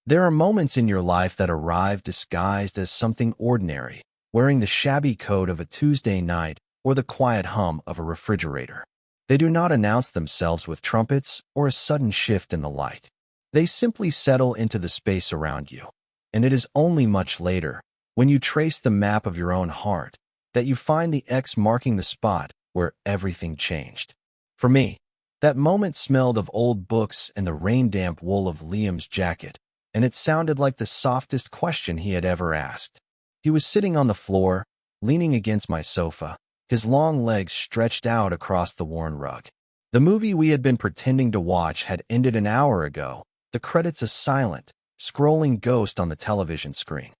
There are moments in your life that arrive disguised as something ordinary, wearing the shabby coat of a Tuesday night or the quiet hum of a refrigerator. They do not announce themselves with trumpets or a sudden shift in the light. They simply settle into the space around you. And it is only much later, when you trace the map of your own heart, that you find the X marking the spot where everything changed. For me, that moment smelled of old books and the rain-damp wool of Liam's jacket, and it sounded like the softest question he had ever asked. He was sitting on the floor, leaning against my sofa, his long legs stretched out across the worn rug. The movie we had been pretending to watch had ended an hour ago, the credits a silent, scrolling ghost on the television screen.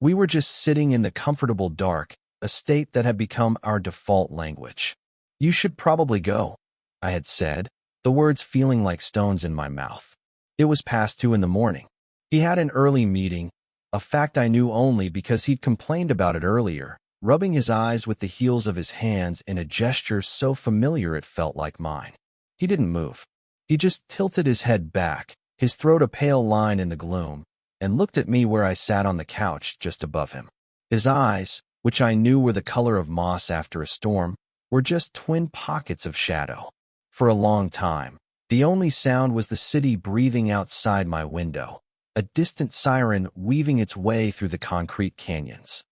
We were just sitting in the comfortable dark, a state that had become our default language. "You should probably go," I had said, the words feeling like stones in my mouth. It was past 2 in the morning. He had an early meeting, a fact I knew only because he'd complained about it earlier, rubbing his eyes with the heels of his hands in a gesture so familiar it felt like mine. He didn't move. He just tilted his head back, his throat a pale line in the gloom, and looked at me where I sat on the couch just above him. His eyes, which I knew were the color of moss after a storm, were just twin pockets of shadow. For a long time, the only sound was the city breathing outside my window, a distant siren weaving its way through the concrete canyons.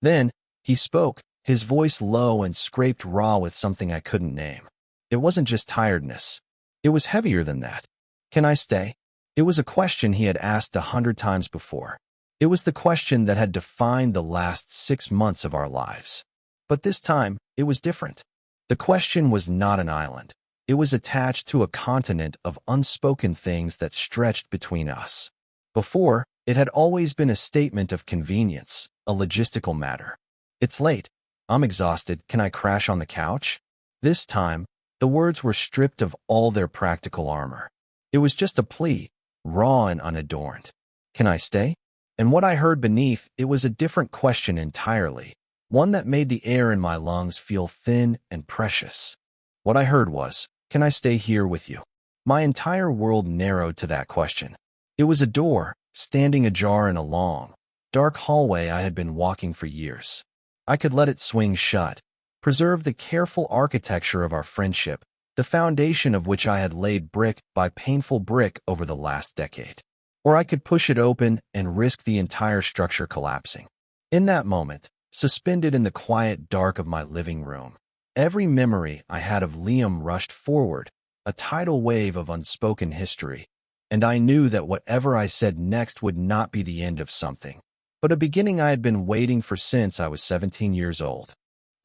Then, he spoke, his voice low and scraped raw with something I couldn't name. It wasn't just tiredness. It was heavier than that. "Can I stay?" It was a question he had asked 100 times before. It was the question that had defined the last 6 months of our lives. But this time, it was different. The question was not an island. It was attached to a continent of unspoken things that stretched between us. Before, it had always been a statement of convenience, a logistical matter. "It's late. I'm exhausted. Can I crash on the couch?" This time, the words were stripped of all their practical armor. It was just a plea, raw and unadorned. "Can I stay?" And what I heard beneath it was a different question entirely, one that made the air in my lungs feel thin and precious. What I heard was, "Can I stay here with you?" My entire world narrowed to that question. It was a door, standing ajar in a long, dark hallway I had been walking for years. I could let it swing shut, preserve the careful architecture of our friendship, the foundation of which I had laid brick by painful brick over the last decade. Or I could push it open and risk the entire structure collapsing. In that moment, suspended in the quiet dark of my living room, every memory I had of Liam rushed forward, a tidal wave of unspoken history, and I knew that whatever I said next would not be the end of something, but a beginning I had been waiting for since I was 17 years old.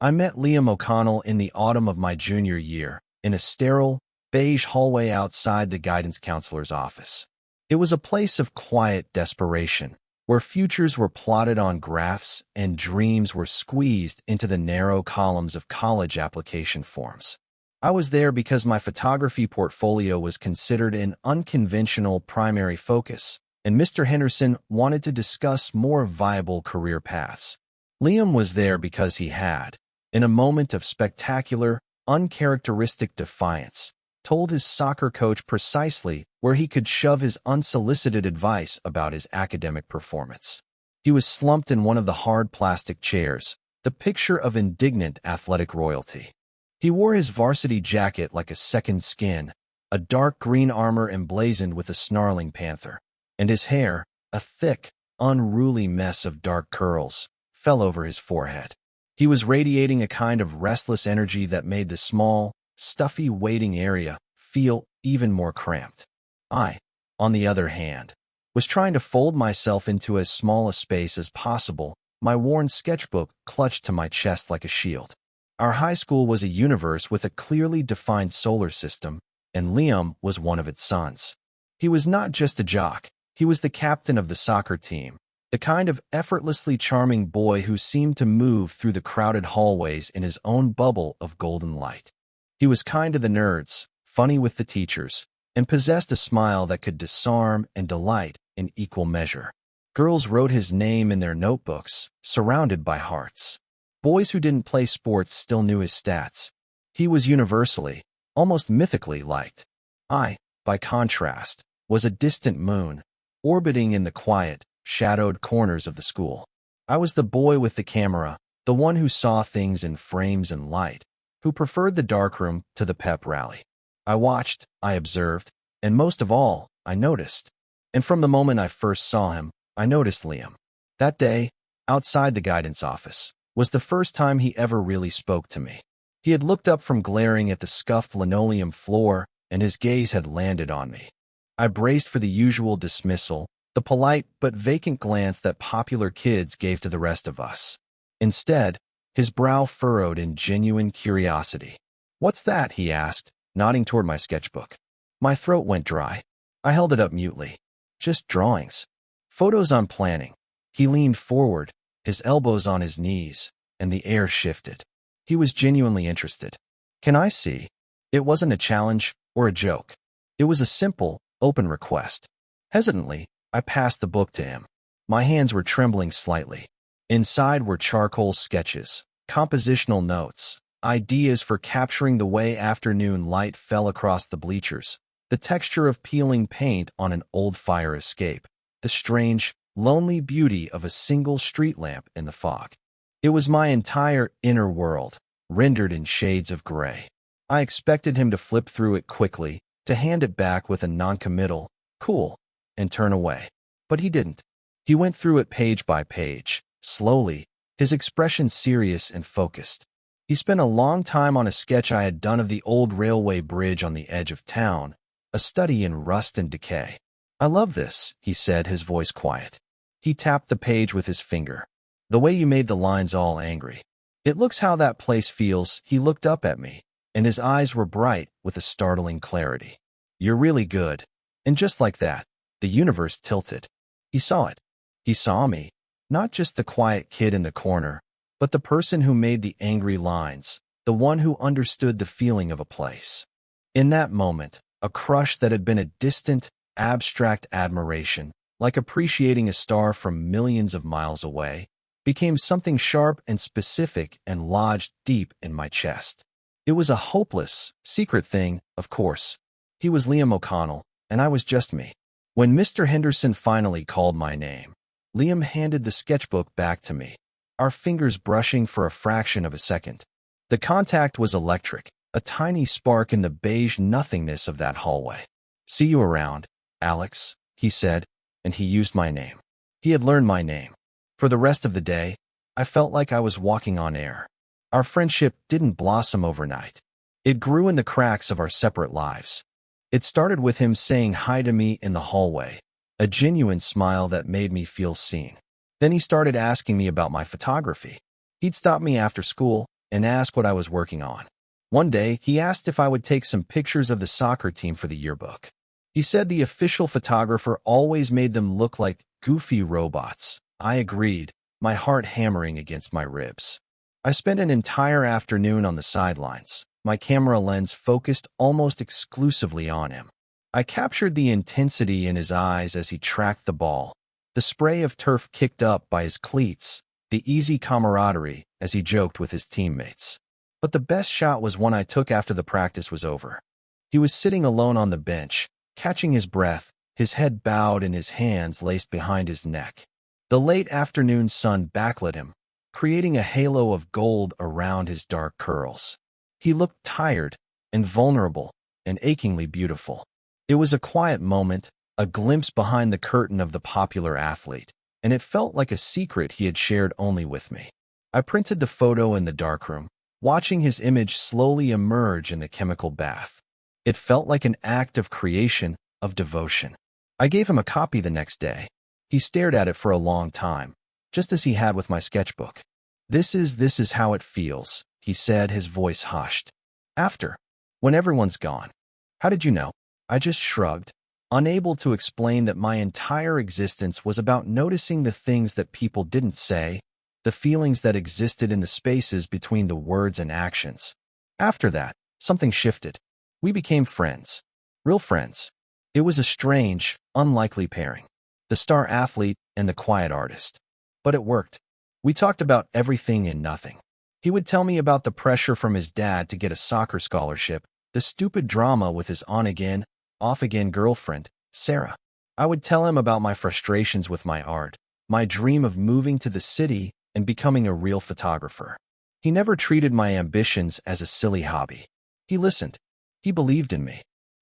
I met Liam O'Connell in the autumn of my junior year, in a sterile, beige hallway outside the guidance counselor's office. It was a place of quiet desperation, where futures were plotted on graphs and dreams were squeezed into the narrow columns of college application forms. I was there because my photography portfolio was considered an unconventional primary focus, and Mr. Henderson wanted to discuss more viable career paths. Liam was there because he had, in a moment of spectacular, uncharacteristic defiance, told his soccer coach precisely where he could shove his unsolicited advice about his academic performance. He was slumped in one of the hard plastic chairs, the picture of indignant athletic royalty. He wore his varsity jacket like a second skin, a dark green armor emblazoned with a snarling panther, and his hair, a thick, unruly mess of dark curls, fell over his forehead. He was radiating a kind of restless energy that made the small, stuffy waiting area feel even more cramped. I, on the other hand, was trying to fold myself into as small a space as possible, my worn sketchbook clutched to my chest like a shield. Our high school was a universe with a clearly defined solar system, and Liam was one of its sons. He was not just a jock, he was the captain of the soccer team, the kind of effortlessly charming boy who seemed to move through the crowded hallways in his own bubble of golden light. He was kind to the nerds, funny with the teachers, and possessed a smile that could disarm and delight in equal measure. Girls wrote his name in their notebooks, surrounded by hearts. Boys who didn't play sports still knew his stats. He was universally, almost mythically liked. I, by contrast, was a distant moon, orbiting in the quiet, shadowed corners of the school. I was the boy with the camera, the one who saw things in frames and light, who preferred the darkroom to the pep rally. I watched, I observed, and most of all, I noticed. And from the moment I first saw him, I noticed Liam. That day, outside the guidance office, was the first time he ever really spoke to me. He had looked up from glaring at the scuffed linoleum floor, and his gaze had landed on me. I braced for the usual dismissal, the polite but vacant glance that popular kids gave to the rest of us. Instead, his brow furrowed in genuine curiosity. "What's that?" he asked, nodding toward my sketchbook. My throat went dry. I held it up mutely. "Just drawings. Photos I'm planning." He leaned forward, his elbows on his knees, and the air shifted. He was genuinely interested. "Can I see?" It wasn't a challenge or a joke. It was a simple, open request. Hesitantly, I passed the book to him. My hands were trembling slightly. Inside were charcoal sketches, compositional notes, ideas for capturing the way afternoon light fell across the bleachers, the texture of peeling paint on an old fire escape, the strange, lonely beauty of a single street lamp in the fog. It was my entire inner world, rendered in shades of gray. I expected him to flip through it quickly, to hand it back with a noncommittal, "Cool," and turn away. But he didn't. He went through it page by page, slowly, his expression serious and focused. He spent a long time on a sketch I had done of the old railway bridge on the edge of town, a study in rust and decay. "I love this," he said, his voice quiet. He tapped the page with his finger. "The way you made the lines all angry. It looks how that place feels." He looked up at me, and his eyes were bright with a startling clarity. "You're really good." And just like that, the universe tilted. He saw it. He saw me, not just the quiet kid in the corner, but the person who made the angry lines, the one who understood the feeling of a place. In that moment, a crush that had been a distant, abstract admiration, like appreciating a star from millions of miles away, became something sharp and specific and lodged deep in my chest. It was a hopeless, secret thing, of course. He was Liam O'Connell, and I was just me. When Mr. Henderson finally called my name, Liam handed the sketchbook back to me, our fingers brushing for a fraction of a second. The contact was electric, a tiny spark in the beige nothingness of that hallway. "See you around, Alex," he said, and he used my name. He had learned my name. For the rest of the day, I felt like I was walking on air. Our friendship didn't blossom overnight. It grew in the cracks of our separate lives. It started with him saying hi to me in the hallway, a genuine smile that made me feel seen. Then he started asking me about my photography. He'd stop me after school and ask what I was working on. One day, he asked if I would take some pictures of the soccer team for the yearbook. He said the official photographer always made them look like goofy robots. I agreed, my heart hammering against my ribs. I spent an entire afternoon on the sidelines, my camera lens focused almost exclusively on him. I captured the intensity in his eyes as he tracked the ball, the spray of turf kicked up by his cleats, the easy camaraderie as he joked with his teammates. But the best shot was one I took after the practice was over. He was sitting alone on the bench, catching his breath, his head bowed and his hands laced behind his neck. The late afternoon sun backlit him, creating a halo of gold around his dark curls. He looked tired and vulnerable and achingly beautiful. It was a quiet moment, a glimpse behind the curtain of the popular athlete, and it felt like a secret he had shared only with me. I printed the photo in the darkroom, watching his image slowly emerge in the chemical bath. It felt like an act of creation, of devotion. I gave him a copy the next day. He stared at it for a long time, just as he had with my sketchbook. This is how it feels," he said, his voice hushed. "After, when everyone's gone." "How did you know?" I just shrugged, unable to explain that my entire existence was about noticing the things that people didn't say, the feelings that existed in the spaces between the words and actions. After that, something shifted. We became friends. Real friends. It was a strange, unlikely pairing. The star athlete and the quiet artist. But it worked. We talked about everything and nothing. He would tell me about the pressure from his dad to get a soccer scholarship, the stupid drama with his on-again, off-again girlfriend, Sarah. I would tell him about my frustrations with my art, my dream of moving to the city and becoming a real photographer. He never treated my ambitions as a silly hobby. He listened. He believed in me.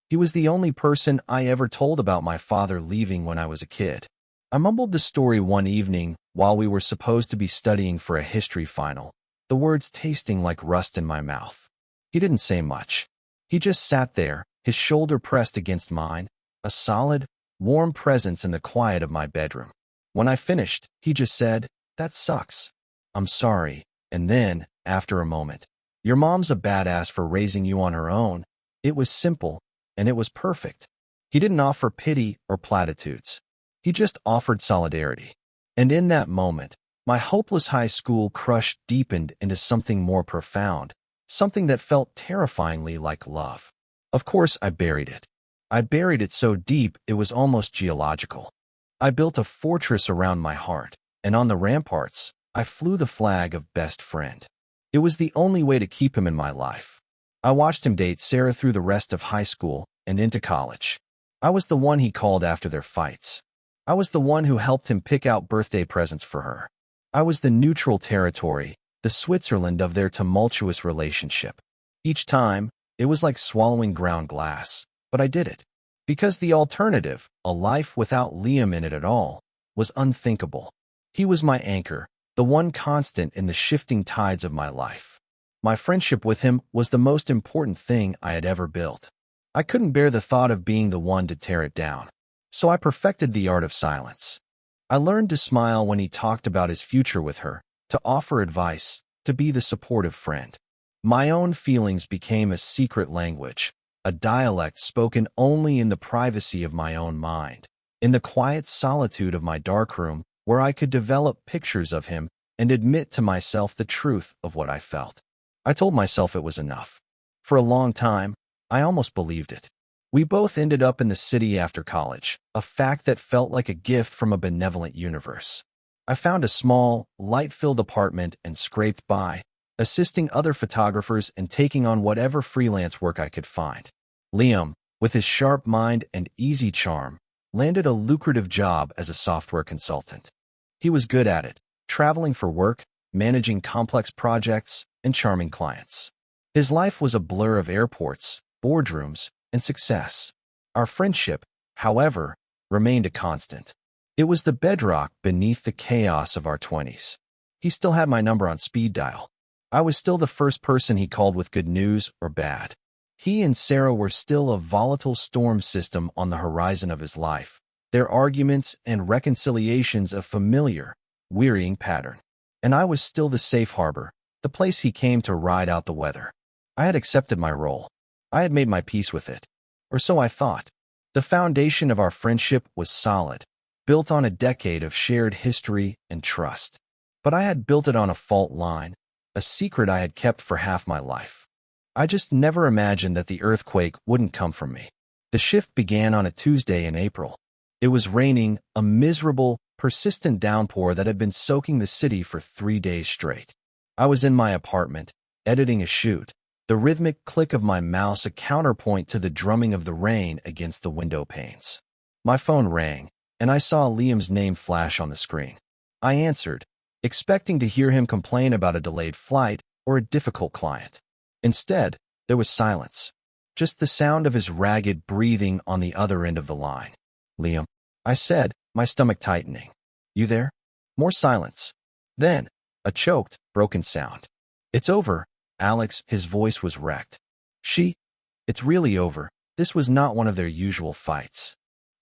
He was the only person I ever told about my father leaving when I was a kid. I mumbled the story one evening while we were supposed to be studying for a history final, the words tasting like rust in my mouth. He didn't say much. He just sat there, his shoulder pressed against mine, a solid, warm presence in the quiet of my bedroom. When I finished, he just said, "That sucks. I'm sorry." And then, after a moment, "Your mom's a badass for raising you on her own." It was simple, and it was perfect. He didn't offer pity or platitudes. He just offered solidarity. And in that moment, my hopeless high school crush deepened into something more profound, something that felt terrifyingly like love. Of course, I buried it. I buried it so deep it was almost geological. I built a fortress around my heart, and on the ramparts, I flew the flag of best friend. It was the only way to keep him in my life. I watched him date Sarah through the rest of high school and into college. I was the one he called after their fights. I was the one who helped him pick out birthday presents for her. I was the neutral territory, the Switzerland of their tumultuous relationship. Each time, it was like swallowing ground glass, but I did it. Because the alternative, a life without Liam in it at all, was unthinkable. He was my anchor, the one constant in the shifting tides of my life. My friendship with him was the most important thing I had ever built. I couldn't bear the thought of being the one to tear it down. So I perfected the art of silence. I learned to smile when he talked about his future with her, to offer advice, to be the supportive friend. My own feelings became a secret language, a dialect spoken only in the privacy of my own mind, in the quiet solitude of my darkroom, where I could develop pictures of him and admit to myself the truth of what I felt. I told myself it was enough. For a long time, I almost believed it. We both ended up in the city after college, a fact that felt like a gift from a benevolent universe. I found a small, light-filled apartment and scraped by, assisting other photographers and taking on whatever freelance work I could find. Liam, with his sharp mind and easy charm, landed a lucrative job as a software consultant. He was good at it, traveling for work, managing complex projects, and charming clients. His life was a blur of airports, boardrooms, and success. Our friendship, however, remained a constant. It was the bedrock beneath the chaos of our 20s. He still had my number on speed dial. I was still the first person he called with good news or bad. He and Sarah were still a volatile storm system on the horizon of his life, their arguments and reconciliations a familiar, wearying pattern. And I was still the safe harbor, the place he came to ride out the weather. I had accepted my role. I had made my peace with it. Or so I thought. The foundation of our friendship was solid, built on a decade of shared history and trust. But I had built it on a fault line, a secret I had kept for half my life. I just never imagined that the earthquake wouldn't come from me. The shift began on a Tuesday in April. It was raining, a miserable, persistent downpour that had been soaking the city for 3 days straight. I was in my apartment, editing a shoot, the rhythmic click of my mouse a counterpoint to the drumming of the rain against the window panes. My phone rang, and I saw Liam's name flash on the screen. I answered, expecting to hear him complain about a delayed flight or a difficult client. Instead, there was silence, just the sound of his ragged breathing on the other end of the line. "Liam," I said, my stomach tightening. "You there?" More silence. Then, a choked, broken sound. "It's over, Alex." His voice was wrecked. It's really over. This was not one of their usual fights.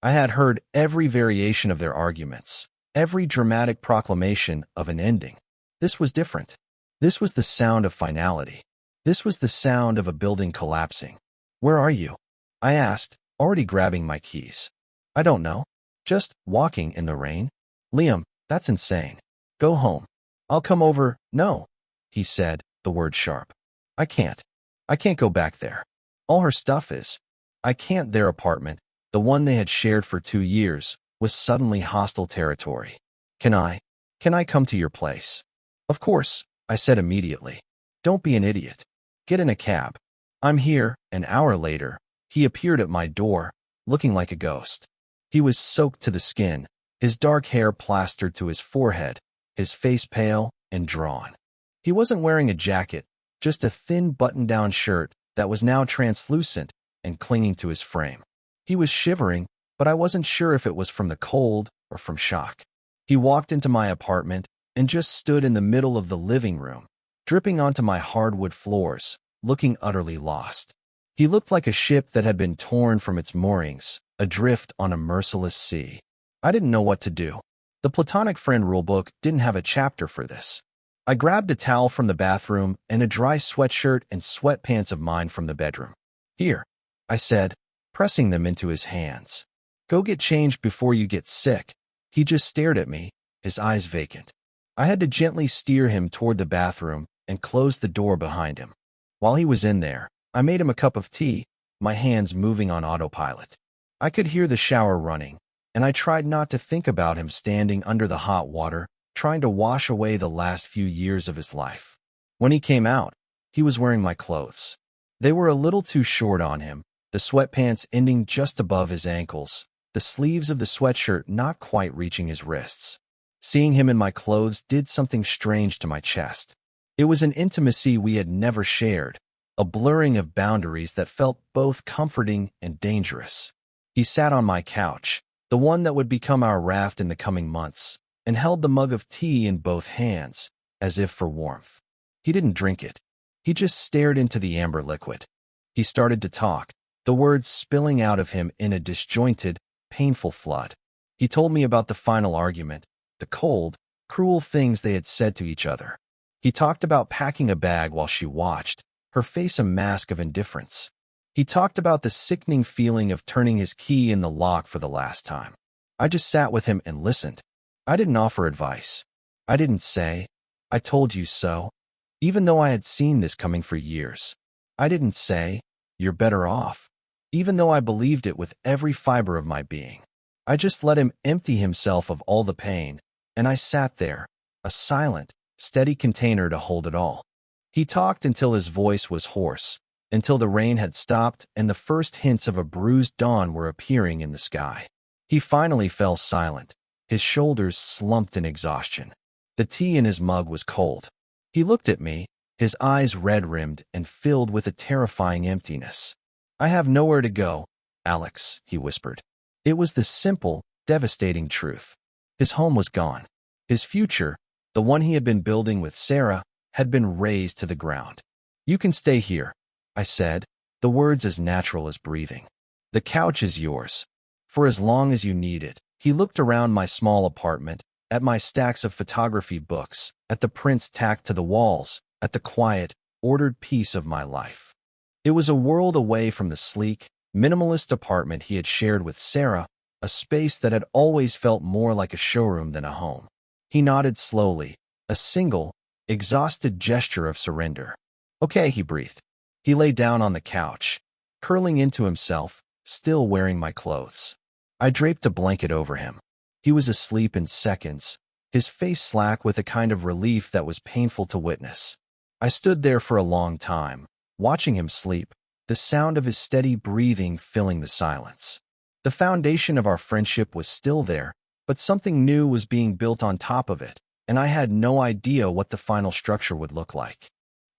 I had heard every variation of their arguments, every dramatic proclamation of an ending. This was different. This was the sound of finality. This was the sound of a building collapsing. "Where are you?" I asked, already grabbing my keys. "I don't know. Just walking in the rain." "Liam, that's insane. Go home. I'll come over." "No," he said, the word sharp. I can't. I can't go back there. All her stuff is. I can't." Their apartment, the one they had shared for 2 years, was suddenly hostile territory. Can I come to your place?" "Of course," I said immediately. "Don't be an idiot. Get in a cab." "I'm here." An hour later, he appeared at my door, looking like a ghost. He was soaked to the skin, his dark hair plastered to his forehead, his face pale and drawn. He wasn't wearing a jacket, just a thin button-down shirt that was now translucent and clinging to his frame. He was shivering, but I wasn't sure if it was from the cold or from shock. He walked into my apartment and just stood in the middle of the living room, dripping onto my hardwood floors, looking utterly lost. He looked like a ship that had been torn from its moorings, adrift on a merciless sea. I didn't know what to do. The Platonic Friend Rulebook didn't have a chapter for this. I grabbed a towel from the bathroom and a dry sweatshirt and sweatpants of mine from the bedroom. "Here," I said, pressing them into his hands. "Go get changed before you get sick." He just stared at me, his eyes vacant. I had to gently steer him toward the bathroom and close the door behind him. While he was in there, I made him a cup of tea, my hands moving on autopilot. I could hear the shower running, and I tried not to think about him standing under the hot water, trying to wash away the last few years of his life. When he came out, he was wearing my clothes. They were a little too short on him, the sweatpants ending just above his ankles, the sleeves of the sweatshirt not quite reaching his wrists. Seeing him in my clothes did something strange to my chest. It was an intimacy we had never shared, a blurring of boundaries that felt both comforting and dangerous. He sat on my couch, the one that would become our raft in the coming months, and held the mug of tea in both hands, as if for warmth. He didn't drink it. He just stared into the amber liquid. He started to talk, the words spilling out of him in a disjointed, painful flood. He told me about the final argument, the cold, cruel things they had said to each other. He talked about packing a bag while she watched, her face a mask of indifference. He talked about the sickening feeling of turning his key in the lock for the last time. I just sat with him and listened. I didn't offer advice. I didn't say, "I told you so," even though I had seen this coming for years. I didn't say, "You're better off," even though I believed it with every fiber of my being. I just let him empty himself of all the pain, and I sat there, a silent, steady container to hold it all. He talked until his voice was hoarse, until the rain had stopped and the first hints of a bruised dawn were appearing in the sky. He finally fell silent, his shoulders slumped in exhaustion. The tea in his mug was cold. He looked at me, his eyes red-rimmed and filled with a terrifying emptiness. "I have nowhere to go, Alex," he whispered. It was the simple, devastating truth. His home was gone. His future, the one he had been building with Sarah, had been razed to the ground. "You can stay here," I said, the words as natural as breathing. "The couch is yours. For as long as you need it." He looked around my small apartment, at my stacks of photography books, at the prints tacked to the walls, at the quiet, ordered peace of my life. It was a world away from the sleek, minimalist apartment he had shared with Sarah, a space that had always felt more like a showroom than a home. He nodded slowly, a single, exhausted gesture of surrender. "Okay," he breathed. He lay down on the couch, curling into himself, still wearing my clothes. I draped a blanket over him. He was asleep in seconds, his face slack with a kind of relief that was painful to witness. I stood there for a long time, watching him sleep, the sound of his steady breathing filling the silence. The foundation of our friendship was still there, but something new was being built on top of it, and I had no idea what the final structure would look like.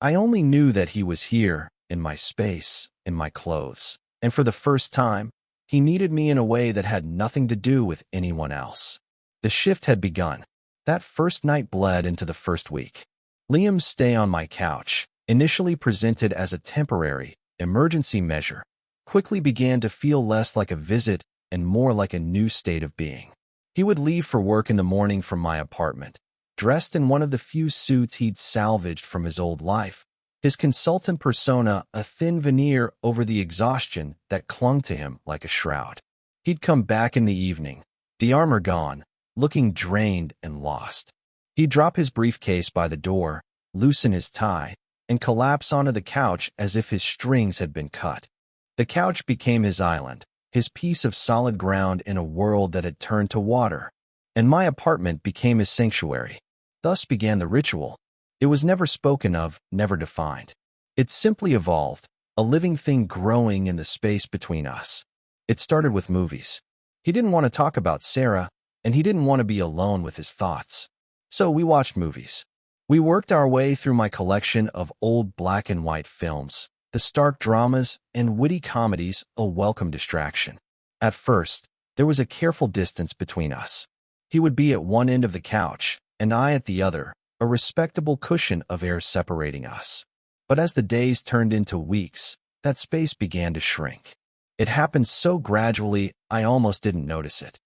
I only knew that he was here, in my space, in my clothes, and for the first time, he needed me in a way that had nothing to do with anyone else. The shift had begun. That first night bled into the first week. Liam's stay on my couch, initially presented as a temporary, emergency measure, quickly began to feel less like a visit and more like a new state of being. He would leave for work in the morning from my apartment, dressed in one of the few suits he'd salvaged from his old life, his consultant persona a thin veneer over the exhaustion that clung to him like a shroud. He'd come back in the evening, the armor gone, looking drained and lost. He'd drop his briefcase by the door, loosen his tie, and collapse onto the couch as if his strings had been cut. The couch became his island, his piece of solid ground in a world that had turned to water, and my apartment became his sanctuary. Thus began the ritual. It was never spoken of, never defined. It simply evolved, a living thing growing in the space between us. It started with movies. He didn't want to talk about Sarah, and he didn't want to be alone with his thoughts. So we watched movies. We worked our way through my collection of old black and white films, the stark dramas and witty comedies, a welcome distraction. At first, there was a careful distance between us. He would be at one end of the couch, and I at the other, a respectable cushion of air separating us. But as the days turned into weeks, that space began to shrink. It happened so gradually, I almost didn't notice it.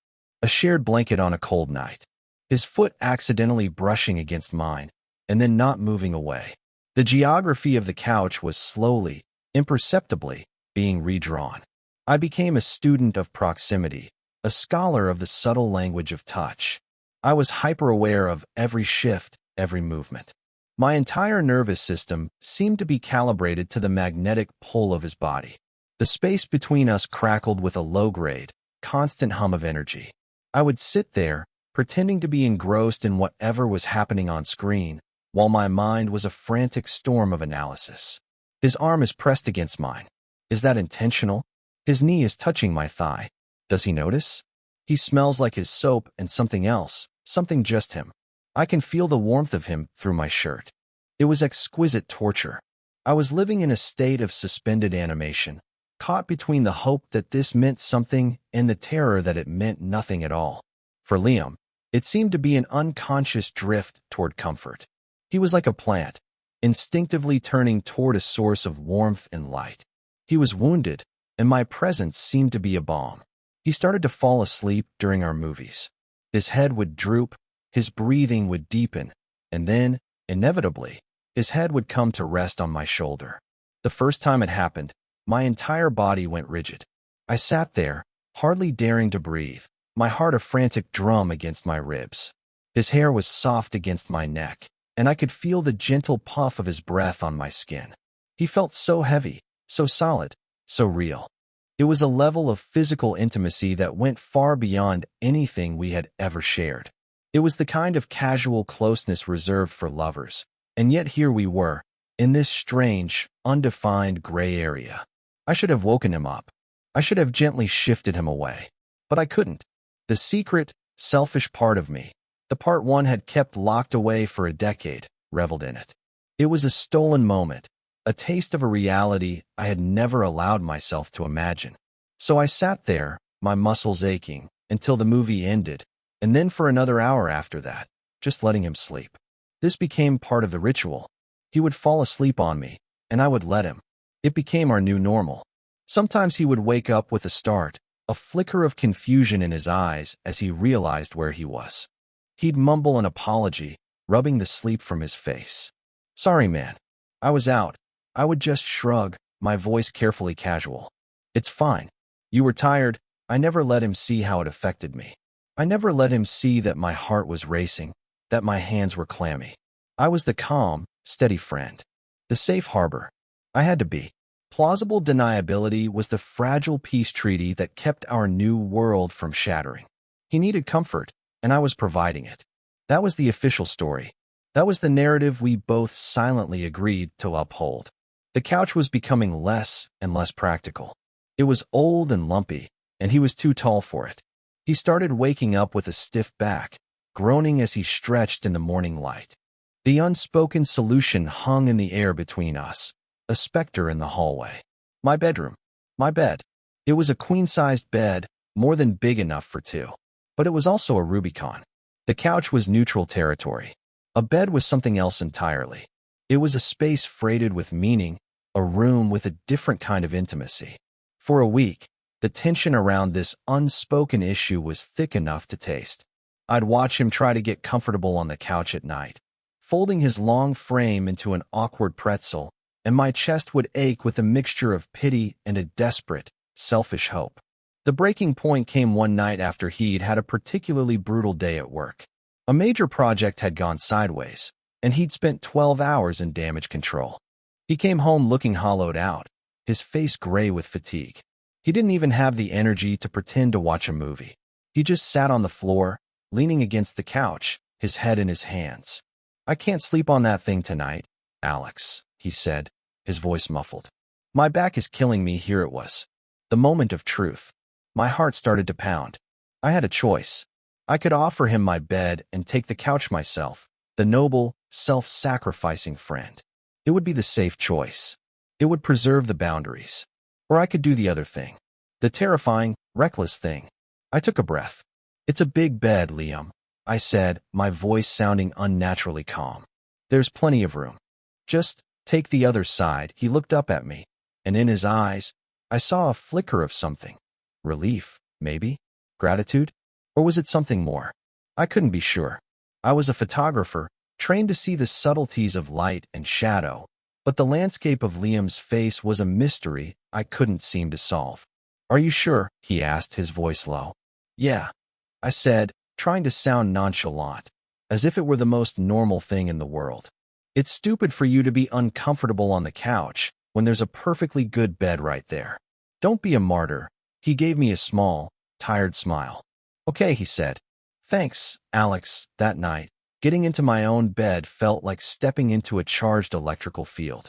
A shared blanket on a cold night. His foot accidentally brushing against mine, and then not moving away. The geography of the couch was slowly, imperceptibly, being redrawn. I became a student of proximity, a scholar of the subtle language of touch. I was hyper-aware of every shift, every movement. My entire nervous system seemed to be calibrated to the magnetic pull of his body. The space between us crackled with a low-grade, constant hum of energy. I would sit there, pretending to be engrossed in whatever was happening on screen, while my mind was a frantic storm of analysis. His arm is pressed against mine. Is that intentional? His knee is touching my thigh. Does he notice? He smells like his soap and something else, something just him. I can feel the warmth of him through my shirt. It was exquisite torture. I was living in a state of suspended animation, caught between the hope that this meant something and the terror that it meant nothing at all. For Liam, it seemed to be an unconscious drift toward comfort. He was like a plant, instinctively turning toward a source of warmth and light. He was wounded, and my presence seemed to be a balm. He started to fall asleep during our movies. His head would droop, his breathing would deepen, and then, inevitably, his head would come to rest on my shoulder. The first time it happened, my entire body went rigid. I sat there, hardly daring to breathe, my heart a frantic drum against my ribs. His hair was soft against my neck, and I could feel the gentle puff of his breath on my skin. He felt so heavy, so solid, so real. It was a level of physical intimacy that went far beyond anything we had ever shared. It was the kind of casual closeness reserved for lovers, and yet here we were, in this strange, undefined gray area. I should have woken him up. I should have gently shifted him away. But I couldn't. The secret, selfish part of me, the part one had kept locked away for a decade, reveled in it. It was a stolen moment, a taste of a reality I had never allowed myself to imagine. So I sat there, my muscles aching, until the movie ended, and then for another hour after that, just letting him sleep. This became part of the ritual. He would fall asleep on me, and I would let him. It became our new normal. Sometimes he would wake up with a start, a flicker of confusion in his eyes as he realized where he was. He'd mumble an apology, rubbing the sleep from his face. Sorry, man. I was out. I would just shrug, my voice carefully casual. It's fine. You were tired. I never let him see how it affected me. I never let him see that my heart was racing, that my hands were clammy. I was the calm, steady friend. The safe harbor. I had to be. Plausible deniability was the fragile peace treaty that kept our new world from shattering. He needed comfort, and I was providing it. That was the official story. That was the narrative we both silently agreed to uphold. The couch was becoming less and less practical. It was old and lumpy, and he was too tall for it. He started waking up with a stiff back, groaning as he stretched in the morning light. The unspoken solution hung in the air between us, a specter in the hallway. My bedroom. My bed. It was a queen-sized bed, more than big enough for two. But it was also a Rubicon. The couch was neutral territory. A bed was something else entirely. It was a space freighted with meaning, a room with a different kind of intimacy. For a week, the tension around this unspoken issue was thick enough to taste. I'd watch him try to get comfortable on the couch at night, folding his long frame into an awkward pretzel, and my chest would ache with a mixture of pity and a desperate, selfish hope. The breaking point came one night after he'd had a particularly brutal day at work. A major project had gone sideways, and he'd spent 12 hours in damage control. He came home looking hollowed out, his face gray with fatigue. He didn't even have the energy to pretend to watch a movie. He just sat on the floor, leaning against the couch, his head in his hands. I can't sleep on that thing tonight, Alex, he said, his voice muffled. My back is killing me. Here it was. The moment of truth. My heart started to pound. I had a choice. I could offer him my bed and take the couch myself, the noble, self-sacrificing friend. It would be the safe choice. It would preserve the boundaries. Or I could do the other thing. The terrifying, reckless thing. I took a breath. It's a big bed, Liam, I said, my voice sounding unnaturally calm. There's plenty of room. Just take the other side. He looked up at me, and in his eyes, I saw a flicker of something. Relief, maybe? Gratitude? Or was it something more? I couldn't be sure. I was a photographer, trained to see the subtleties of light and shadow, but the landscape of Liam's face was a mystery I couldn't seem to solve. Are you sure? He asked, his voice low. Yeah, I said, trying to sound nonchalant, as if it were the most normal thing in the world. It's stupid for you to be uncomfortable on the couch when there's a perfectly good bed right there. Don't be a martyr. He gave me a small, tired smile. Okay, he said. Thanks, Alex. That night, getting into my own bed felt like stepping into a charged electrical field.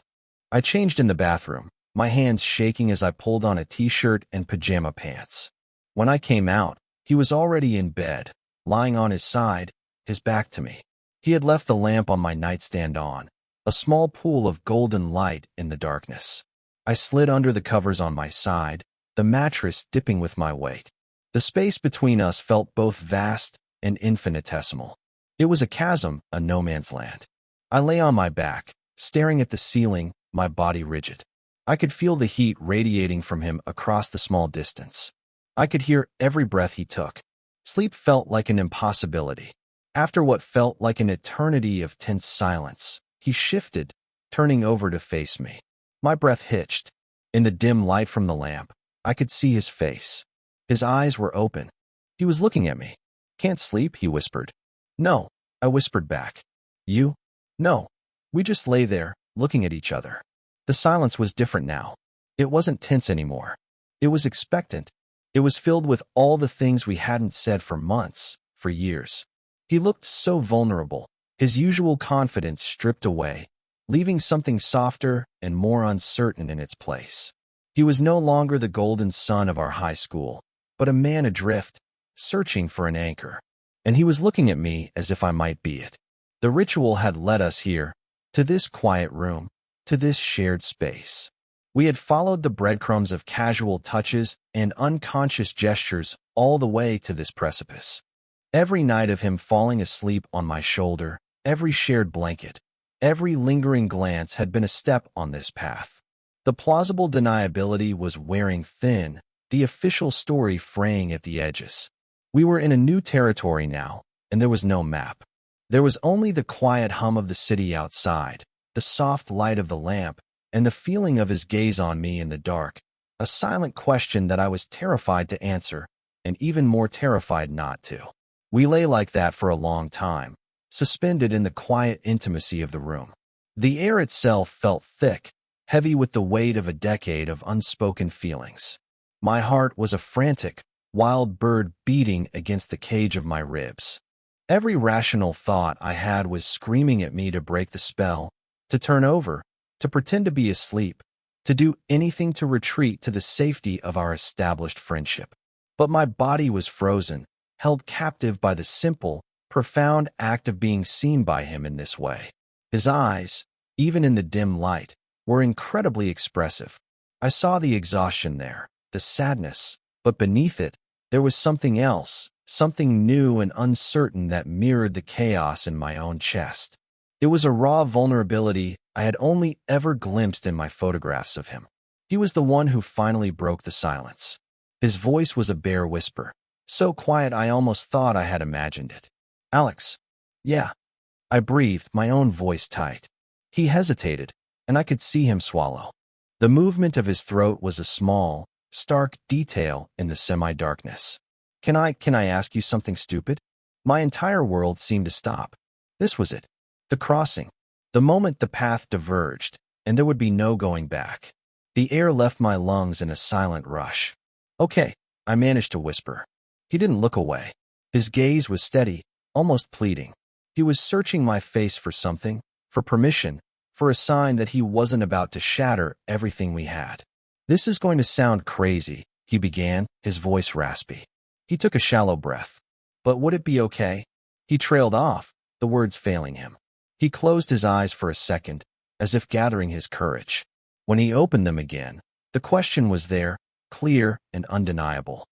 I changed in the bathroom, my hands shaking as I pulled on a t-shirt and pajama pants. When I came out, he was already in bed, lying on his side, his back to me. He had left the lamp on my nightstand on, a small pool of golden light in the darkness. I slid under the covers on my side, the mattress dipping with my weight. The space between us felt both vast and infinitesimal. It was a chasm, a no man's land. I lay on my back, staring at the ceiling, my body rigid. I could feel the heat radiating from him across the small distance. I could hear every breath he took. Sleep felt like an impossibility. After what felt like an eternity of tense silence, he shifted, turning over to face me. My breath hitched. In the dim light from the lamp, I could see his face. His eyes were open. He was looking at me. Can't sleep, he whispered. No, I whispered back. You? No. We just lay there, looking at each other. The silence was different now. It wasn't tense anymore. It was expectant. It was filled with all the things we hadn't said for months, for years. He looked so vulnerable, his usual confidence stripped away, leaving something softer and more uncertain in its place. He was no longer the golden sun of our high school, but a man adrift, searching for an anchor. And he was looking at me as if I might be it. The ritual had led us here, to this quiet room, to this shared space. We had followed the breadcrumbs of casual touches and unconscious gestures all the way to this precipice. Every night of him falling asleep on my shoulder, every shared blanket, every lingering glance had been a step on this path. The plausible deniability was wearing thin, the official story fraying at the edges. We were in a new territory now, and there was no map. There was only the quiet hum of the city outside, the soft light of the lamp, and the feeling of his gaze on me in the dark, a silent question that I was terrified to answer, and even more terrified not to. We lay like that for a long time, suspended in the quiet intimacy of the room. The air itself felt thick, heavy with the weight of a decade of unspoken feelings. My heart was a frantic, wild bird beating against the cage of my ribs. Every rational thought I had was screaming at me to break the spell, to turn over, to pretend to be asleep, to do anything to retreat to the safety of our established friendship. But my body was frozen, held captive by the simple, profound act of being seen by him in this way. His eyes, even in the dim light, were incredibly expressive. I saw the exhaustion there, the sadness, but beneath it, there was something else, something new and uncertain that mirrored the chaos in my own chest. It was a raw vulnerability I had only ever glimpsed in my photographs of him. He was the one who finally broke the silence. His voice was a bare whisper, so quiet I almost thought I had imagined it. Alex. Yeah. I breathed, my own voice tight. He hesitated, and I could see him swallow. The movement of his throat was a small, stark detail in the semi-darkness. Can I ask you something stupid? My entire world seemed to stop. This was it. The crossing. The moment the path diverged, and there would be no going back. The air left my lungs in a silent rush. Okay, I managed to whisper. He didn't look away. His gaze was steady, almost pleading. He was searching my face for something, for permission, for a sign that he wasn't about to shatter everything we had. This is going to sound crazy, he began, his voice raspy. He took a shallow breath. But would it be okay? He trailed off, the words failing him. He closed his eyes for a second, as if gathering his courage. When he opened them again, the question was there, clear and undeniable.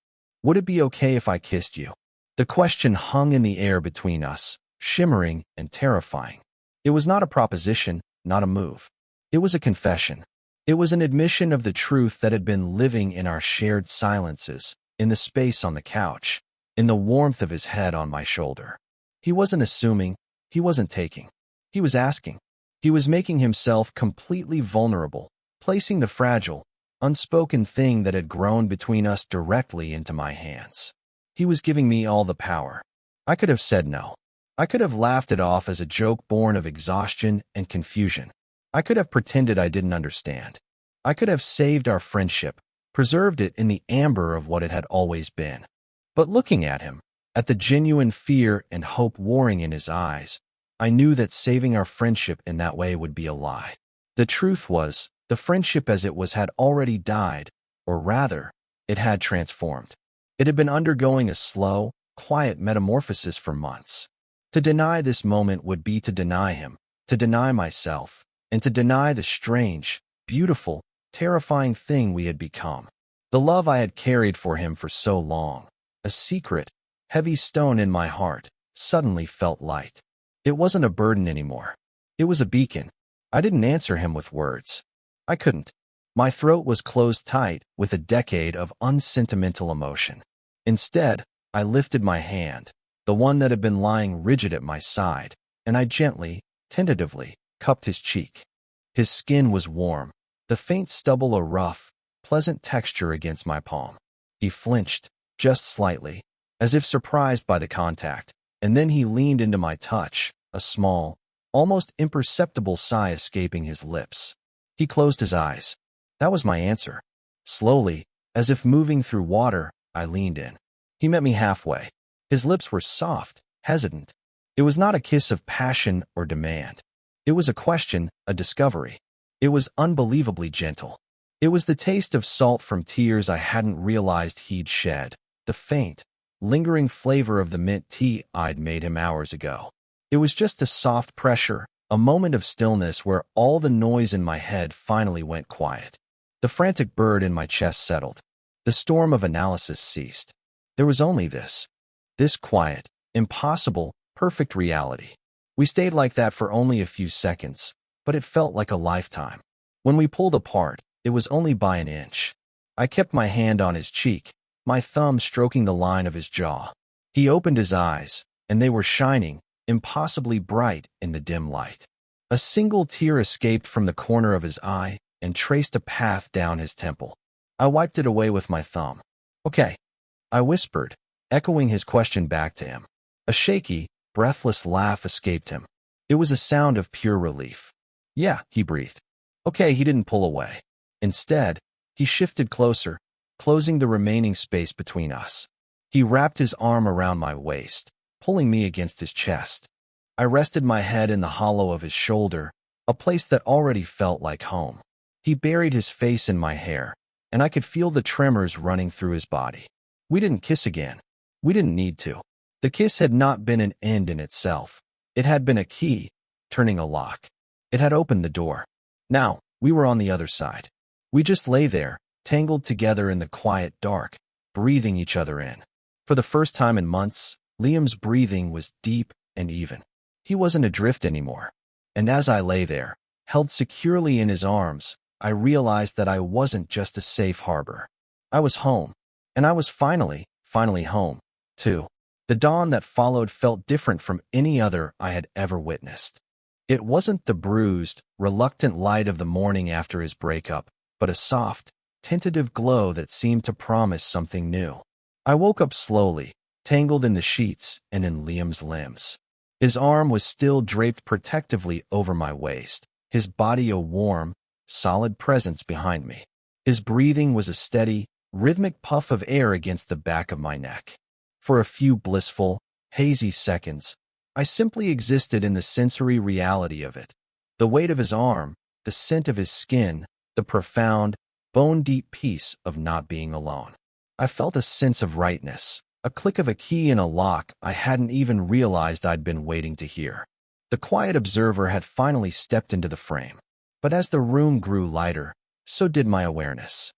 Would it be okay if I kissed you? The question hung in the air between us, shimmering and terrifying. It was not a proposition, not a move. It was a confession. It was an admission of the truth that had been living in our shared silences, in the space on the couch, in the warmth of his head on my shoulder. He wasn't assuming, he wasn't taking. He was asking. He was making himself completely vulnerable, placing the fragile, unspoken thing that had grown between us directly into my hands. He was giving me all the power. I could have said no. I could have laughed it off as a joke born of exhaustion and confusion. I could have pretended I didn't understand. I could have saved our friendship, preserved it in the amber of what it had always been. But looking at him, at the genuine fear and hope warring in his eyes, I knew that saving our friendship in that way would be a lie. The truth was, the friendship as it was had already died, or rather, it had transformed. It had been undergoing a slow, quiet metamorphosis for months. To deny this moment would be to deny him, to deny myself, and to deny the strange, beautiful, terrifying thing we had become. The love I had carried for him for so long, a secret, heavy stone in my heart, suddenly felt light. It wasn't a burden anymore. It was a beacon. I didn't answer him with words. I couldn't. My throat was closed tight with a decade of unsentimental emotion. Instead, I lifted my hand, the one that had been lying rigid at my side, and I gently, tentatively, cupped his cheek. His skin was warm, the faint stubble a rough, pleasant texture against my palm. He flinched, just slightly, as if surprised by the contact, and then he leaned into my touch, a small, almost imperceptible sigh escaping his lips. He closed his eyes. That was my answer. Slowly, as if moving through water, I leaned in. He met me halfway. His lips were soft, hesitant. It was not a kiss of passion or demand. It was a question, a discovery. It was unbelievably gentle. It was the taste of salt from tears I hadn't realized he'd shed, the faint, lingering flavor of the mint tea I'd made him hours ago. It was just a soft pressure, a moment of stillness where all the noise in my head finally went quiet. The frantic bird in my chest settled. The storm of analysis ceased. There was only this quiet, impossible, perfect reality. We stayed like that for only a few seconds, but it felt like a lifetime. When we pulled apart, it was only by an inch. I kept my hand on his cheek, my thumb stroking the line of his jaw. He opened his eyes, and they were shining, impossibly bright in the dim light. A single tear escaped from the corner of his eye and traced a path down his temple. I wiped it away with my thumb. Okay, I whispered, echoing his question back to him. A shaky, breathless laugh escaped him. It was a sound of pure relief. Yeah, he breathed. Okay, he didn't pull away. Instead, he shifted closer, closing the remaining space between us. He wrapped his arm around my waist, pulling me against his chest. I rested my head in the hollow of his shoulder, a place that already felt like home. He buried his face in my hair, and I could feel the tremors running through his body. We didn't kiss again. We didn't need to. The kiss had not been an end in itself. It had been a key, turning a lock. It had opened the door. Now, we were on the other side. We just lay there, tangled together in the quiet dark, breathing each other in. For the first time in months, Liam's breathing was deep and even. He wasn't adrift anymore. And as I lay there, held securely in his arms, I realized that I wasn't just a safe harbor. I was home. And I was finally home, too. The dawn that followed felt different from any other I had ever witnessed. It wasn't the bruised, reluctant light of the morning after his breakup, but a soft, tentative glow that seemed to promise something new. I woke up slowly, tangled in the sheets and in Liam's limbs. His arm was still draped protectively over my waist, his body a warm, solid presence behind me. His breathing was a steady, rhythmic puff of air against the back of my neck. For a few blissful, hazy seconds, I simply existed in the sensory reality of it. The weight of his arm, the scent of his skin, the profound, bone-deep peace of not being alone. I felt a sense of rightness, A click of a key in a lock I hadn't even realized I'd been waiting to hear. The quiet observer had finally stepped into the frame. But as the room grew lighter, so did my awareness.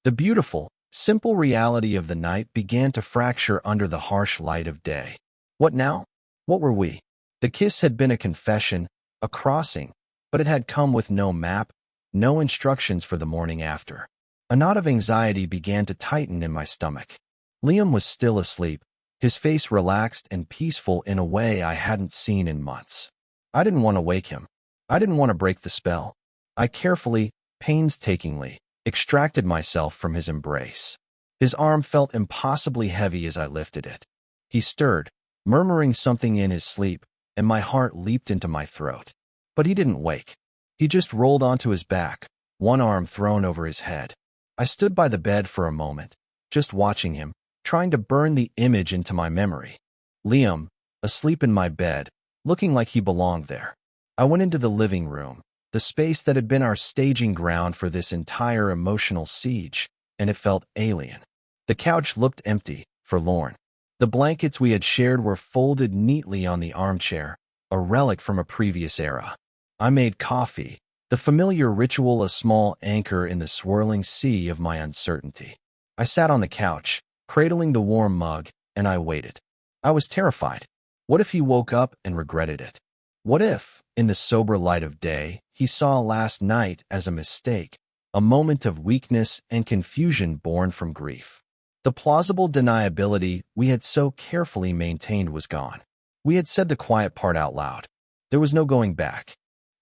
The beautiful, simple reality of the night began to fracture under the harsh light of day. What now? What were we? The kiss had been a confession, a crossing, but it had come with no map, no instructions for the morning after. A knot of anxiety began to tighten in my stomach. Liam was still asleep, his face relaxed and peaceful in a way I hadn't seen in months. I didn't want to wake him. I didn't want to break the spell. I carefully, painstakingly, extracted myself from his embrace. His arm felt impossibly heavy as I lifted it. He stirred, murmuring something in his sleep, and my heart leaped into my throat. But he didn't wake. He just rolled onto his back, one arm thrown over his head. I stood by the bed for a moment, just watching him, trying to burn the image into my memory. Liam, asleep in my bed, looking like he belonged there. I went into the living room, the space that had been our staging ground for this entire emotional siege, and it felt alien. The couch looked empty, forlorn. The blankets we had shared were folded neatly on the armchair, a relic from a previous era. I made coffee, the familiar ritual, a small anchor in the swirling sea of my uncertainty. I sat on the couch, cradling the warm mug, and I waited. I was terrified. What if he woke up and regretted it? What if, in the sober light of day, he saw last night as a mistake, a moment of weakness and confusion born from grief? The plausible deniability we had so carefully maintained was gone. We had said the quiet part out loud. There was no going back.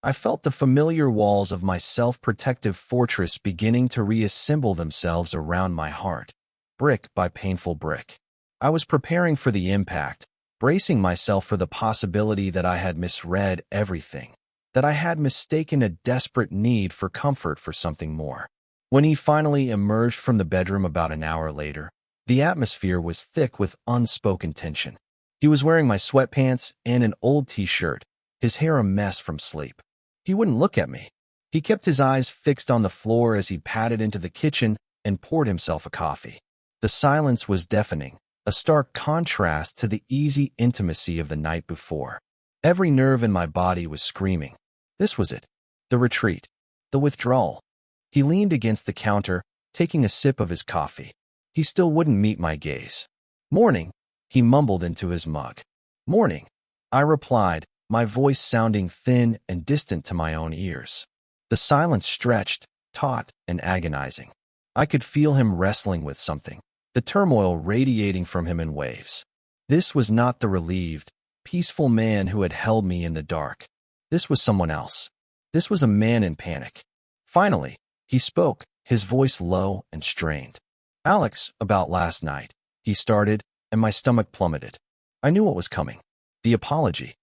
I felt the familiar walls of my self-protective fortress beginning to reassemble themselves around my heart, brick by painful brick. I was preparing for the impact, bracing myself for the possibility that I had misread everything, that I had mistaken a desperate need for comfort for something more. When he finally emerged from the bedroom about an hour later, the atmosphere was thick with unspoken tension. He was wearing my sweatpants and an old t-shirt, his hair a mess from sleep. He wouldn't look at me. He kept his eyes fixed on the floor as he padded into the kitchen and poured himself a coffee. The silence was deafening, a stark contrast to the easy intimacy of the night before. Every nerve in my body was screaming. This was it. The retreat. The withdrawal. He leaned against the counter, taking a sip of his coffee. He still wouldn't meet my gaze. "Morning," he mumbled into his mug. "Morning," I replied, my voice sounding thin and distant to my own ears. The silence stretched, taut, and agonizing. I could feel him wrestling with something, the turmoil radiating from him in waves. This was not the relieved, peaceful man who had held me in the dark. This was someone else. This was a man in panic. Finally, he spoke, his voice low and strained. "Alex, about last night," he started, and my stomach plummeted. I knew what was coming. The apology.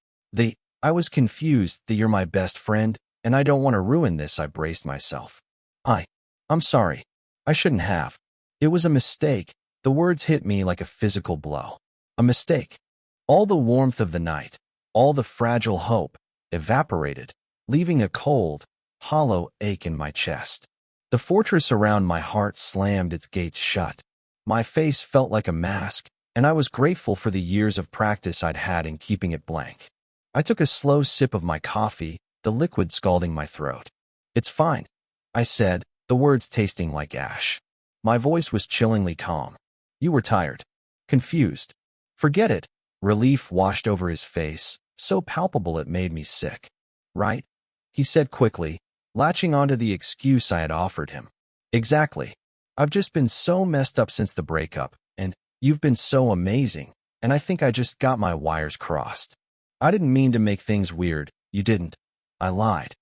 I was confused that you're my best friend, and I don't want to ruin this, I braced myself. I'm sorry. I shouldn't have. It was a mistake. The words hit me like a physical blow. A mistake. All the warmth of the night, all the fragile hope, evaporated, leaving a cold, hollow ache in my chest. The fortress around my heart slammed its gates shut. My face felt like a mask, and I was grateful for the years of practice I'd had in keeping it blank. I took a slow sip of my coffee, the liquid scalding my throat. "It's fine," I said, the words tasting like ash. My voice was chillingly calm. "You were tired. Confused." "Forget it." Relief washed over his face, so palpable it made me sick. "Right?" he said quickly, latching onto the excuse I had offered him. "Exactly. I've just been so messed up since the breakup, and you've been so amazing, and I think I just got my wires crossed. I didn't mean to make things weird, you didn't." I lied.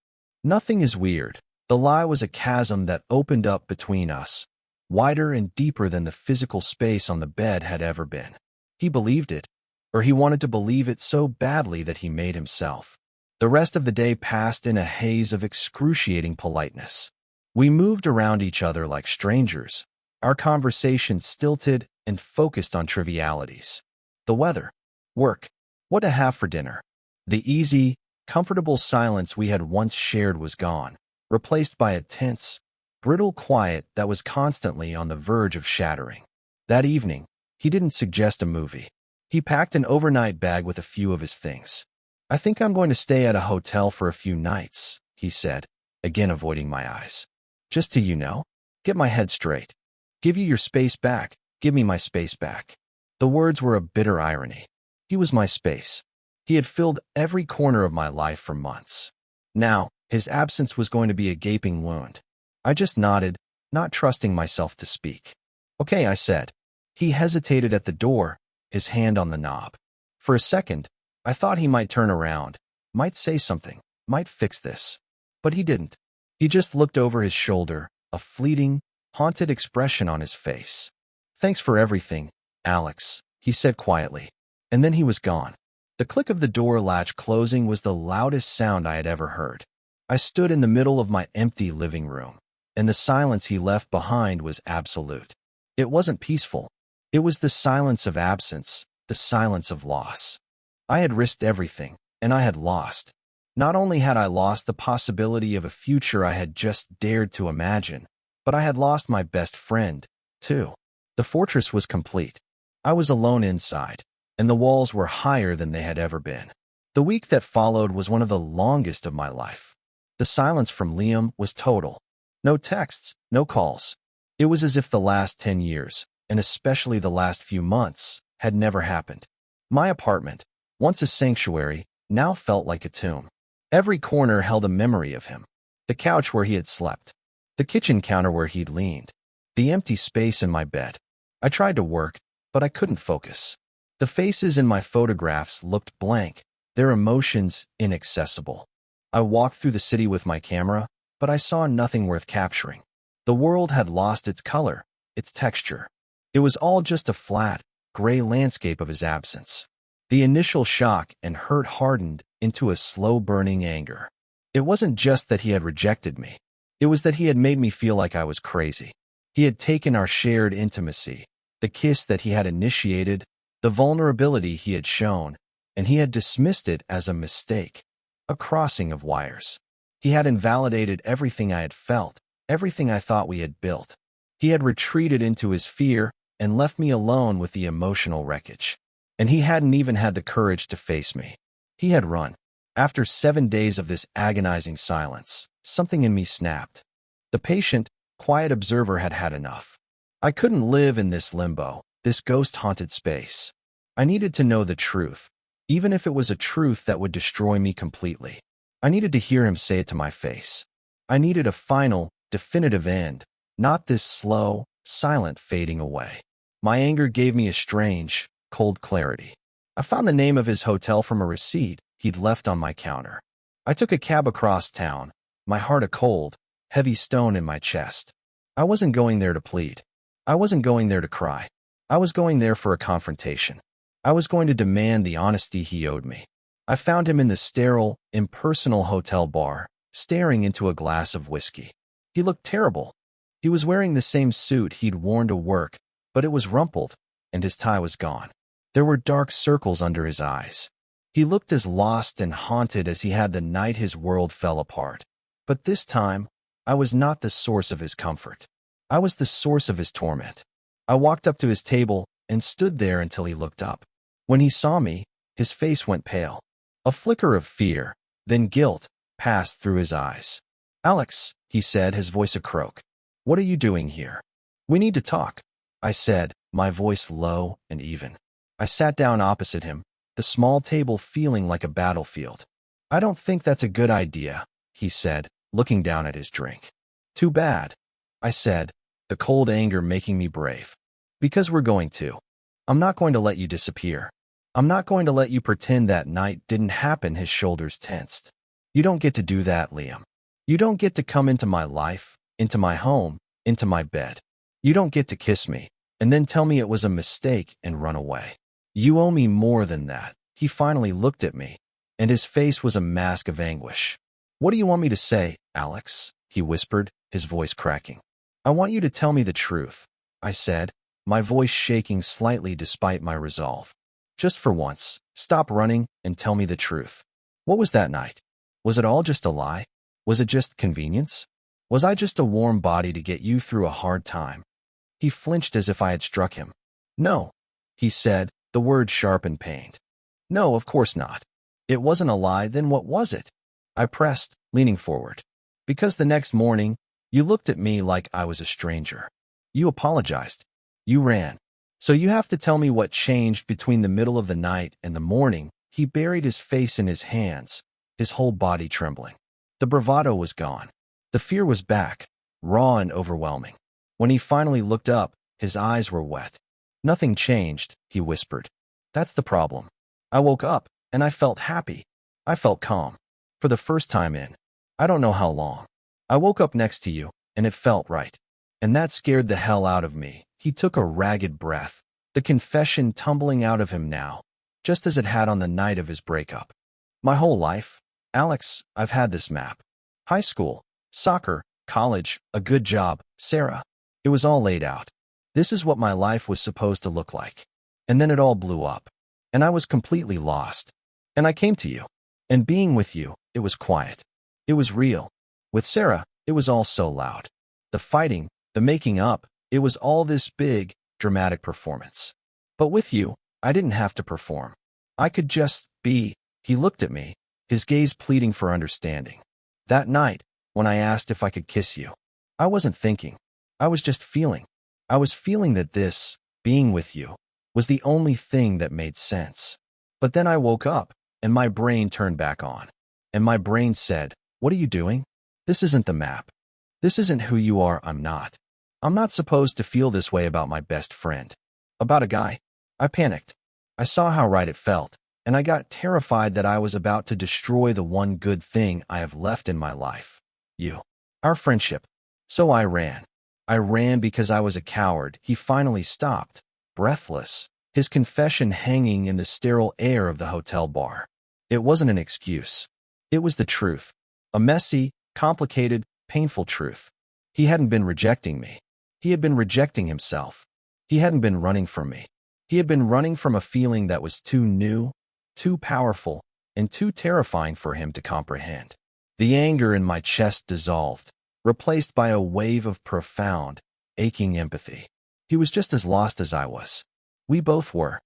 Nothing is weird. The lie was a chasm that opened up between us, wider and deeper than the physical space on the bed had ever been. He believed it, or he wanted to believe it so badly that he made himself. The rest of the day passed in a haze of excruciating politeness. We moved around each other like strangers, our conversation stilted and focused on trivialities. The weather, work, what to have for dinner. The easy, comfortable silence we had once shared was gone, replaced by a tense, brittle quiet that was constantly on the verge of shattering. That evening, He didn't suggest a movie. He packed an overnight bag with a few of his things. I think I'm going to stay at a hotel for a few nights, he said, again avoiding my eyes. Just to, get my head straight. Give you your space back. Give me my space back. The words were a bitter irony. He was my space. He had filled every corner of my life for months. Now, his absence was going to be a gaping wound. I just nodded, not trusting myself to speak. Okay, I said. He hesitated at the door, his hand on the knob. For a second, I thought he might turn around, might say something, might fix this. But he didn't. He just looked over his shoulder, a fleeting, haunted expression on his face. Thanks for everything, Alex, he said quietly. And then he was gone. The click of the door latch closing was the loudest sound I had ever heard. I stood in the middle of my empty living room, and the silence he left behind was absolute. It wasn't peaceful. It was the silence of absence, the silence of loss. I had risked everything, and I had lost. Not only had I lost the possibility of a future I had just dared to imagine, but I had lost my best friend, too. The fortress was complete. I was alone inside, and the walls were higher than they had ever been. The week that followed was one of the longest of my life. The silence from Liam was total. No texts, no calls. It was as if the last 10 years, and especially the last few months, had never happened. My apartment, once a sanctuary, now felt like a tomb. Every corner held a memory of him. The couch where he had slept. The kitchen counter where he'd leaned. The empty space in my bed. I tried to work, but I couldn't focus. The faces in my photographs looked blank, their emotions inaccessible. I walked through the city with my camera, but I saw nothing worth capturing. The world had lost its color, its texture. It was all just a flat, gray landscape of his absence. The initial shock and hurt hardened into a slow-burning anger. It wasn't just that he had rejected me. It was that he had made me feel like I was crazy. He had taken our shared intimacy, the kiss that he had initiated, the vulnerability he had shown, and he had dismissed it as a mistake, a crossing of wires. He had invalidated everything I had felt, everything I thought we had built. He had retreated into his fear and left me alone with the emotional wreckage. And he hadn't even had the courage to face me. He had run. After 7 days of this agonizing silence, something in me snapped. The patient, quiet observer had had enough. I couldn't live in this limbo, this ghost-haunted space. I needed to know the truth, even if it was a truth that would destroy me completely. I needed to hear him say it to my face. I needed a final, definitive end, not this slow, silent fading away. My anger gave me a strange, cold clarity. I found the name of his hotel from a receipt he'd left on my counter. I took a cab across town, my heart a cold, heavy stone in my chest. I wasn't going there to plead. I wasn't going there to cry. I was going there for a confrontation. I was going to demand the honesty he owed me. I found him in the sterile, impersonal hotel bar, staring into a glass of whiskey. He looked terrible. He was wearing the same suit he'd worn to work, but it was rumpled, and his tie was gone. There were dark circles under his eyes. He looked as lost and haunted as he had the night his world fell apart. But this time, I was not the source of his comfort. I was the source of his torment. I walked up to his table and stood there until he looked up. When he saw me, his face went pale. A flicker of fear, then guilt, passed through his eyes. "Alex," he said, his voice a croak. "What are you doing here?" "We need to talk," I said, my voice low and even. I sat down opposite him, the small table feeling like a battlefield. "I don't think that's a good idea," he said, looking down at his drink. "Too bad," I said, the cold anger making me brave. "Because we're going to. I'm not going to let you disappear. I'm not going to let you pretend that night didn't happen." His shoulders tensed. "You don't get to do that, Liam. You don't get to come into my life, into my home, into my bed. You don't get to kiss me, and then tell me it was a mistake and run away. You owe me more than that." He finally looked at me, and his face was a mask of anguish. "What do you want me to say, Alex?" he whispered, his voice cracking. "I want you to tell me the truth," I said, my voice shaking slightly despite my resolve. "Just for once, stop running and tell me the truth. What was that night? Was it all just a lie? Was it just convenience? Was I just a warm body to get you through a hard time?" He flinched as if I had struck him. "No," he said, the words sharp and pained. No, of course not. It wasn't a lie, then what was it? I pressed, leaning forward. Because the next morning, you looked at me like I was a stranger. You apologized. You ran. So you have to tell me what changed between the middle of the night and the morning. He buried his face in his hands, his whole body trembling. The bravado was gone. The fear was back, raw and overwhelming. When he finally looked up, his eyes were wet. Nothing changed, he whispered. That's the problem. I woke up, and I felt happy. I felt calm. For the first time in, I don't know how long. I woke up next to you, and it felt right. And that scared the hell out of me. He took a ragged breath, the confession tumbling out of him now, just as it had on the night of his breakup. My whole life, Alex, I've had this map. High school, soccer, college, a good job, Sarah. It was all laid out. This is what my life was supposed to look like. And then it all blew up. And I was completely lost. And I came to you. And being with you, it was quiet. It was real. With Sarah, it was all so loud. The fighting, the making up, it was all this big, dramatic performance. But with you, I didn't have to perform. I could just be. He looked at me, his gaze pleading for understanding. That night, when I asked if I could kiss you, I wasn't thinking. I was just feeling. I was feeling that this, being with you, was the only thing that made sense. But then I woke up, and my brain turned back on. And my brain said, what are you doing? This isn't the map. This isn't who you are. I'm not. I'm not supposed to feel this way about my best friend. About a guy. I panicked. I saw how right it felt, and I got terrified that I was about to destroy the one good thing I have left in my life. You. Our friendship. So I ran. I ran because I was a coward. He finally stopped, breathless, his confession hanging in the sterile air of the hotel bar. It wasn't an excuse. It was the truth. A messy, complicated, painful truth. He hadn't been rejecting me. He had been rejecting himself. He hadn't been running from me. He had been running from a feeling that was too new, too powerful, and too terrifying for him to comprehend. The anger in my chest dissolved, replaced by a wave of profound, aching empathy. He was just as lost as I was. We both were.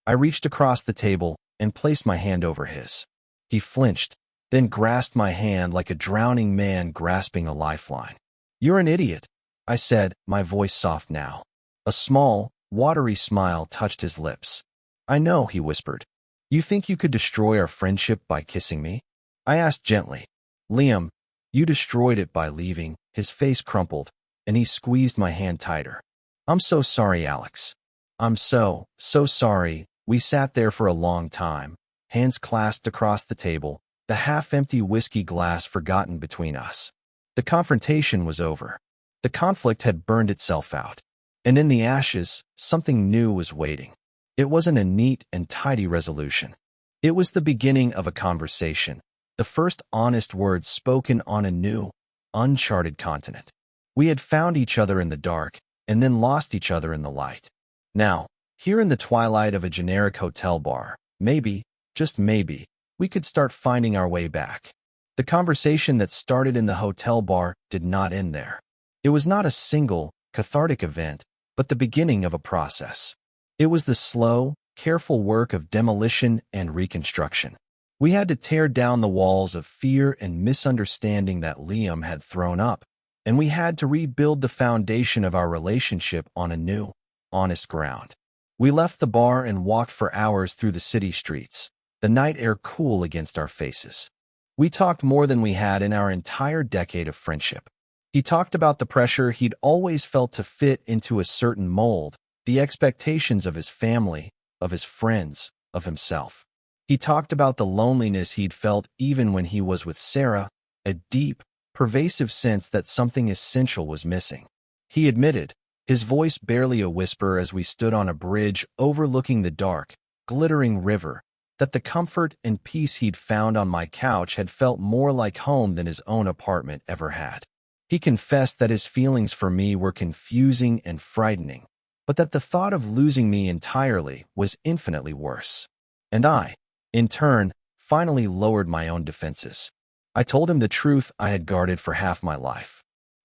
I reached across the table and placed my hand over his. He flinched, then grasped my hand like a drowning man grasping a lifeline. You're an idiot, I said, my voice soft now. A small, watery smile touched his lips. I know, he whispered. You think you could destroy our friendship by kissing me? I asked gently. Liam, you destroyed it by leaving. His face crumpled, and he squeezed my hand tighter. I'm so sorry, Alex. I'm so sorry. We sat there for a long time, hands clasped across the table, the half-empty whiskey glass forgotten between us. The confrontation was over. The conflict had burned itself out. And in the ashes, something new was waiting. It wasn't a neat and tidy resolution. It was the beginning of a conversation, the first honest words spoken on a new, uncharted continent. We had found each other in the dark, and then lost each other in the light. Now, here in the twilight of a generic hotel bar, maybe, just maybe, we could start finding our way back. The conversation that started in the hotel bar did not end there. It was not a single, cathartic event, but the beginning of a process. It was the slow, careful work of demolition and reconstruction. We had to tear down the walls of fear and misunderstanding that Liam had thrown up, and we had to rebuild the foundation of our relationship on a new, honest ground. We left the bar and walked for hours through the city streets, the night air cool against our faces. We talked more than we had in our entire decade of friendship. He talked about the pressure he'd always felt to fit into a certain mold, the expectations of his family, of his friends, of himself. He talked about the loneliness he'd felt even when he was with Sarah, a deep, pervasive sense that something essential was missing. He admitted, his voice barely a whisper as we stood on a bridge overlooking the dark, glittering river, that the comfort and peace he'd found on my couch had felt more like home than his own apartment ever had. He confessed that his feelings for me were confusing and frightening, but that the thought of losing me entirely was infinitely worse. And I, in turn, finally lowered my own defenses. I told him the truth I had guarded for half my life.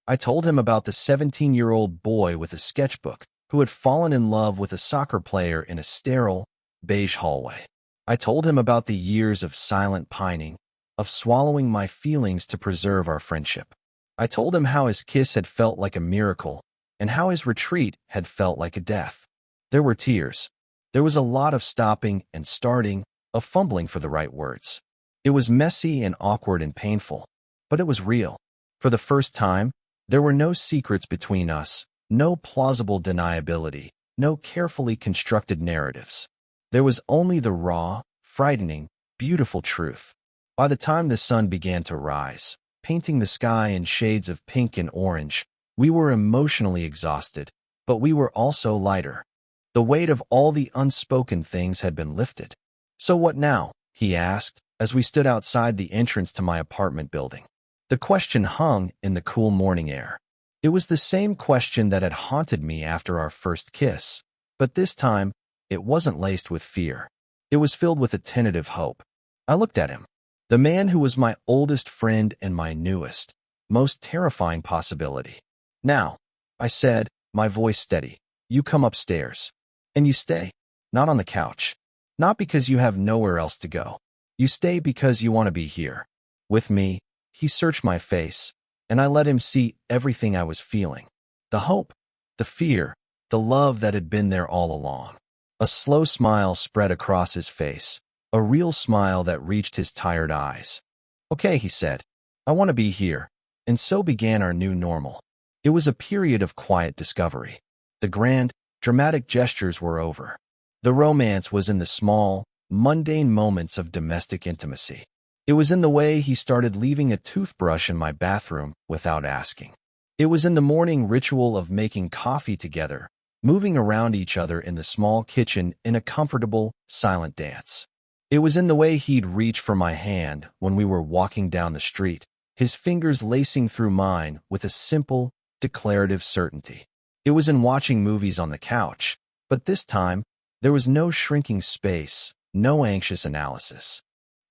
I told him about the 17-year-old boy with a sketchbook, who had fallen in love with a soccer player in a sterile, beige hallway. I told him about the years of silent pining, of swallowing my feelings to preserve our friendship. I told him how his kiss had felt like a miracle, and how his retreat had felt like a death. There were tears. There was a lot of stopping and starting, of fumbling for the right words. It was messy and awkward and painful, but it was real. For the first time, there were no secrets between us, no plausible deniability, no carefully constructed narratives. There was only the raw, frightening, beautiful truth. By the time the sun began to rise, painting the sky in shades of pink and orange, we were emotionally exhausted, but we were also lighter. The weight of all the unspoken things had been lifted. "So what now?" he asked, as we stood outside the entrance to my apartment building. The question hung in the cool morning air. It was the same question that had haunted me after our first kiss, but this time, it wasn't laced with fear. It was filled with a tentative hope. I looked at him, the man who was my oldest friend and my newest, most terrifying possibility. "Now," I said, my voice steady, "you come upstairs. And you stay. Not on the couch. Not because you have nowhere else to go. You stay because you want to be here. With me." He searched my face, and I let him see everything I was feeling. The hope, the fear, the love that had been there all along. A slow smile spread across his face, a real smile that reached his tired eyes. "Okay," he said, "I want to be here." And so began our new normal. It was a period of quiet discovery. The grand, dramatic gestures were over. The romance was in the small, mundane moments of domestic intimacy. It was in the way he started leaving a toothbrush in my bathroom without asking. It was in the morning ritual of making coffee together, moving around each other in the small kitchen in a comfortable, silent dance. It was in the way he'd reach for my hand when we were walking down the street, his fingers lacing through mine with a simple, declarative certainty. It was in watching movies on the couch, but this time, there was no shrinking space, no anxious analysis.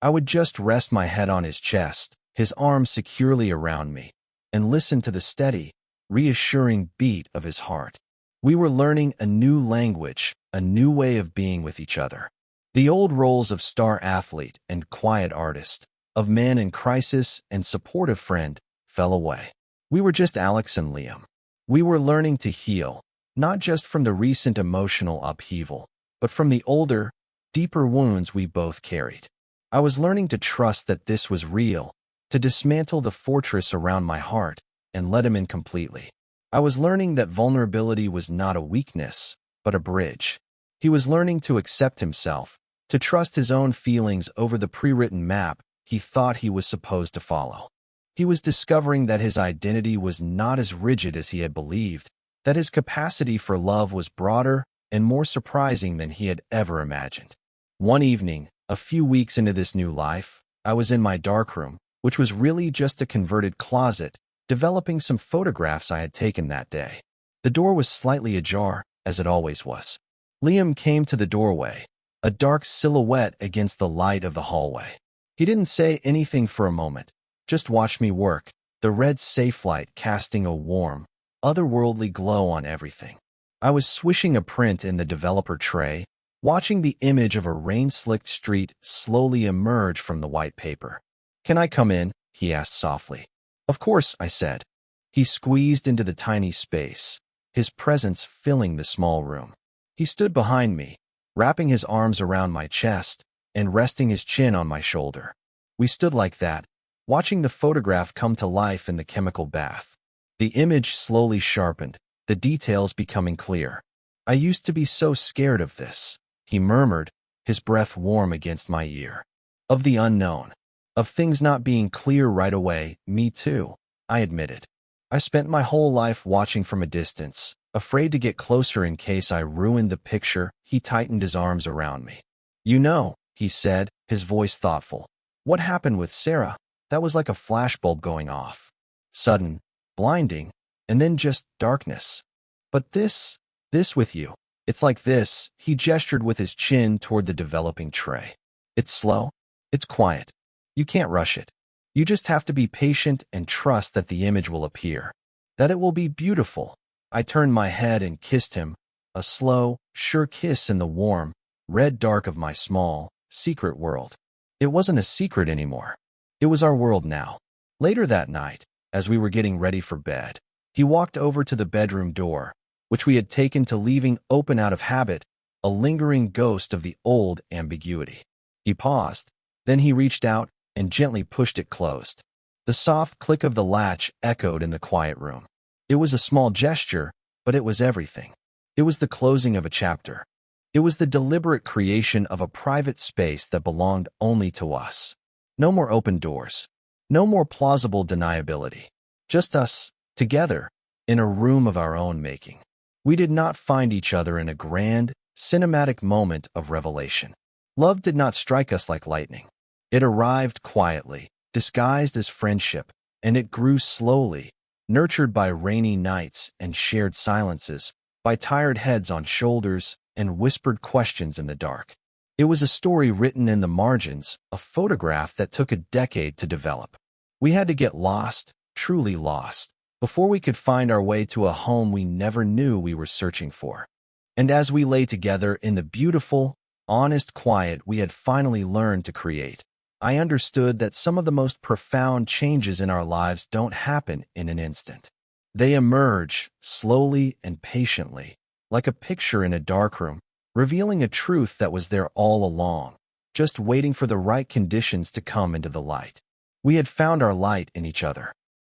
I would just rest my head on his chest, his arms securely around me, and listen to the steady, reassuring beat of his heart. We were learning a new language, a new way of being with each other. The old roles of star athlete and quiet artist, of man in crisis and supportive friend, fell away. We were just Alex and Liam. We were learning to heal, not just from the recent emotional upheaval, but from the older, deeper wounds we both carried. I was learning to trust that this was real, to dismantle the fortress around my heart and let him in completely. I was learning that vulnerability was not a weakness, but a bridge. He was learning to accept himself, to trust his own feelings over the pre-written map he thought he was supposed to follow. He was discovering that his identity was not as rigid as he had believed, that his capacity for love was broader and more surprising than he had ever imagined. One evening, a few weeks into this new life, I was in my darkroom, which was really just a converted closet, developing some photographs I had taken that day. The door was slightly ajar, as it always was. Liam came to the doorway, a dark silhouette against the light of the hallway. He didn't say anything for a moment, just watched me work, the red safe light casting a warm, otherworldly glow on everything. I was swishing a print in the developer tray, watching the image of a rain-slicked street slowly emerge from the white paper. "Can I come in?" he asked softly. "Of course," I said. He squeezed into the tiny space, his presence filling the small room. He stood behind me, wrapping his arms around my chest and resting his chin on my shoulder. We stood like that, watching the photograph come to life in the chemical bath. The image slowly sharpened, the details becoming clear. "I used to be so scared of this," he murmured, his breath warm against my ear. "Of the unknown. Of things not being clear right away." "Me too," I admitted. "I spent my whole life watching from a distance, afraid to get closer in case I ruined the picture." He tightened his arms around me. "You know," he said, his voice thoughtful, "what happened with Sarah? That was like a flashbulb going off. Sudden, blinding, and then just darkness. But this with you, it's like this." He gestured with his chin toward the developing tray. "It's slow. It's quiet. You can't rush it. You just have to be patient and trust that the image will appear, that it will be beautiful." I turned my head and kissed him, A slow, sure kiss in the warm, red dark of my small, secret world. It wasn't a secret anymore. It was our world now. Later that night, as we were getting ready for bed, he walked over to the bedroom door, which we had taken to leaving open out of habit, a lingering ghost of the old ambiguity. He paused, then he reached out and gently pushed it closed. The soft click of the latch echoed in the quiet room. It was a small gesture, but it was everything. It was the closing of a chapter. It was the deliberate creation of a private space that belonged only to us. No more open doors. No more plausible deniability. Just us, together, in a room of our own making. We did not find each other in a grand, cinematic moment of revelation. Love did not strike us like lightning. It arrived quietly, disguised as friendship, and it grew slowly, nurtured by rainy nights and shared silences, by tired heads on shoulders and whispered questions in the dark. It was a story written in the margins, a photograph that took a decade to develop. We had to get lost, truly lost, before we could find our way to a home we never knew we were searching for. And as we lay together in the beautiful, honest quiet we had finally learned to create, I understood that some of the most profound changes in our lives don't happen in an instant. They emerge, slowly and patiently, like a picture in a darkroom, revealing a truth that was there all along, just waiting for the right conditions to come into the light. We had found our light in each other.